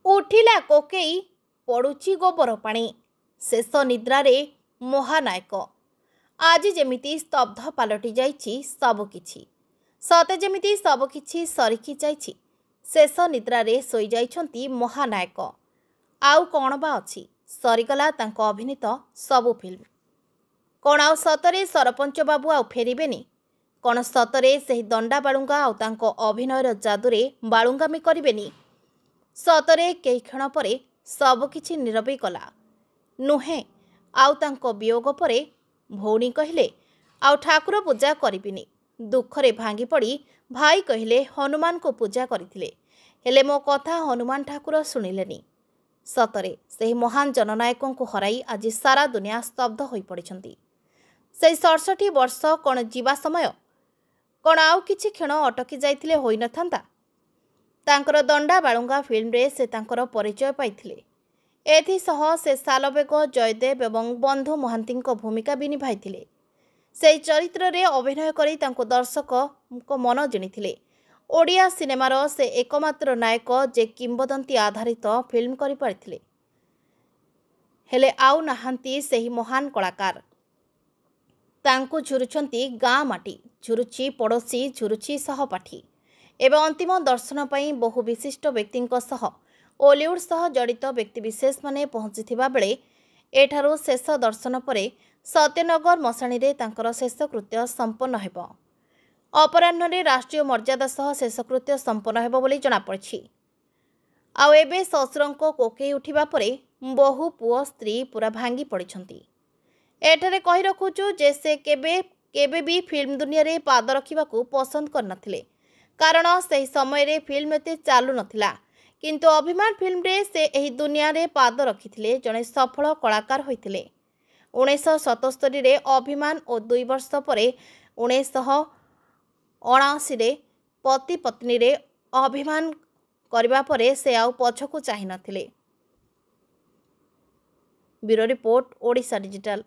ଉଠିଲା କୋକେଇ ପଡ଼ୁଛି ଗୋବର ପାଣି। ଶେଷ ନିଦ୍ରାରେ ମହାନାୟକ। ଆଜି ଯେମିତି ସ୍ତବ୍ଧ ପାଲଟି ଯାଇଛି ସବୁକିଛି। ସତେ ଯେମିତି ସବୁକିଛି ସରିକି ଯାଇଛି। ଶେଷ ନିଦ୍ରାରେ ଶୋଇଯାଇଛନ୍ତି ମହାନାୟକ। ଆଉ କ'ଣ ବା ଅଛି? ସରିଗଲା ତାଙ୍କ ଅଭିନୀତ ସବୁ ଫିଲ୍ମ। କ'ଣ ଆଉ ସତରେ ସରପଞ୍ଚ ବାବୁ ଆଉ ଫେରିବେନି? କ'ଣ ସତରେ ସେହି ଦଣ୍ଡା ବାଳୁଙ୍ଗା ଆଉ ତାଙ୍କ ଅଭିନୟର ଯାଦୁରେ ବାଳୁଙ୍ଗାମି କରିବେନି? ସତରେ କେଇ କ୍ଷଣ ପରେ ସବୁକିଛି ନୀରବ ଗଲା। ନୁହେଁ, ଆଉ ତାଙ୍କ ବିୟୋଗ ପରେ ଭଉଣୀ କହିଲେ ଆଉ ଠାକୁର ପୂଜା କରିବିନି। ଦୁଃଖରେ ଭାଙ୍ଗି ପଡ଼ି ଭାଇ କହିଲେ ହନୁମାନଙ୍କୁ ପୂଜା କରିଥିଲେ, ହେଲେ ମୋ କଥା ହନୁମାନ ଠାକୁର ଶୁଣିଲେନି। ସତରେ ସେହି ମହାନ ଜନନାୟକଙ୍କୁ ହରାଇ ଆଜି ସାରା ଦୁନିଆ ସ୍ତବ୍ଧ ହୋଇପଡ଼ିଛନ୍ତି। ସେହି 67 ବର୍ଷ କ'ଣ ଯିବା ସମୟ? କ'ଣ ଆଉ କିଛି କ୍ଷଣ ଅଟକି ଯାଇଥିଲେ ହୋଇନଥାନ୍ତା? ତାଙ୍କର ଦଣ୍ଡା ବାଳୁଙ୍ଗା ଫିଲ୍ମରେ ସେ ତାଙ୍କର ପରିଚୟ ପାଇଥିଲେ। ଏଥିସହ ସେ ସାଲବେଗ, ଜୟଦେବ ଏବଂ ବନ୍ଧୁ ମହାନ୍ତିଙ୍କ ଭୂମିକା ବି ନିଭାଇଥିଲେ। ସେହି ଚରିତ୍ରରେ ଅଭିନୟ କରି ତାଙ୍କୁ ଦର୍ଶକଙ୍କ ମନ ଜିଣିଥିଲେ। ଓଡ଼ିଆ ସିନେମାର ସେ ଏକମାତ୍ର ନାୟକ ଯେ କିମ୍ବଦନ୍ତୀ ଆଧାରିତ ଫିଲ୍ମ କରିପାରିଥିଲେ। ହେଲେ ଆଉ ନାହାନ୍ତି ସେହି ମହାନ କଳାକାର। ତାଙ୍କୁ ଝୁରୁଛନ୍ତି ଗାଁ ମାଟି, ଝୁରୁଛି ପଡ଼ୋଶୀ, ଝୁରୁଛି ସହପାଠୀ। ଏବେ ଅନ୍ତିମ ଦର୍ଶନ ପାଇଁ ବହୁ ବିଶିଷ୍ଟ ବ୍ୟକ୍ତିଙ୍କ ସହ ଓଲିଉଡ୍ ସହ ଜଡ଼ିତ ବ୍ୟକ୍ତିବିଶେଷମାନେ ପହଞ୍ଚିଥିବା ବେଳେ ଏଠାରୁ ଶେଷ ଦର୍ଶନ ପରେ ସତ୍ୟନଗର ମଶାଣିରେ ତାଙ୍କର ଶେଷକୃତ୍ୟ ସମ୍ପନ୍ନ ହେବ। ଅପରାହ୍ନରେ ରାଷ୍ଟ୍ରୀୟ ମର୍ଯ୍ୟାଦା ସହ ଶେଷକୃତ୍ୟ ସମ୍ପନ୍ନ ହେବ ବୋଲି ଜଣାପଡ଼ିଛି। ଆଉ ଏବେ ଶ୍ୱଶୁରଙ୍କ କୋକେଇ ଉଠିବା ପରେ ବୋହୂ, ପୁଅ, ସ୍ତ୍ରୀ ପୁରା ଭାଙ୍ଗି ପଡ଼ିଛନ୍ତି। ଏଠାରେ କହି ରଖୁଛୁ ଯେ ସେ କେବେ ବି ଫିଲ୍ମ ଦୁନିଆରେ ପାଦ ରଖିବାକୁ ପସନ୍ଦ କରିନଥିଲେ, କାରଣ ସେହି ସମୟରେ ଫିଲ୍ମ ଏତେ ଚାଲୁନଥିଲା। କିନ୍ତୁ ଅଭିମାନ ଫିଲ୍ମରେ ସେ ଏହି ଦୁନିଆରେ ପାଦ ରଖିଥିଲେ। ଜଣେ ସଫଳ କଳାକାର ହୋଇଥିଲେ। 1977ରେ ଅଭିମାନ ଓ 2 ବର୍ଷ ପରେ 1979ରେ ପତି ପତ୍ନୀରେ ଅଭିମାନ କରିବା ପରେ ସେ ଆଉ ପଛକୁ ଚାହିଁ ନଥିଲେ। Bureau report, Odisha digital.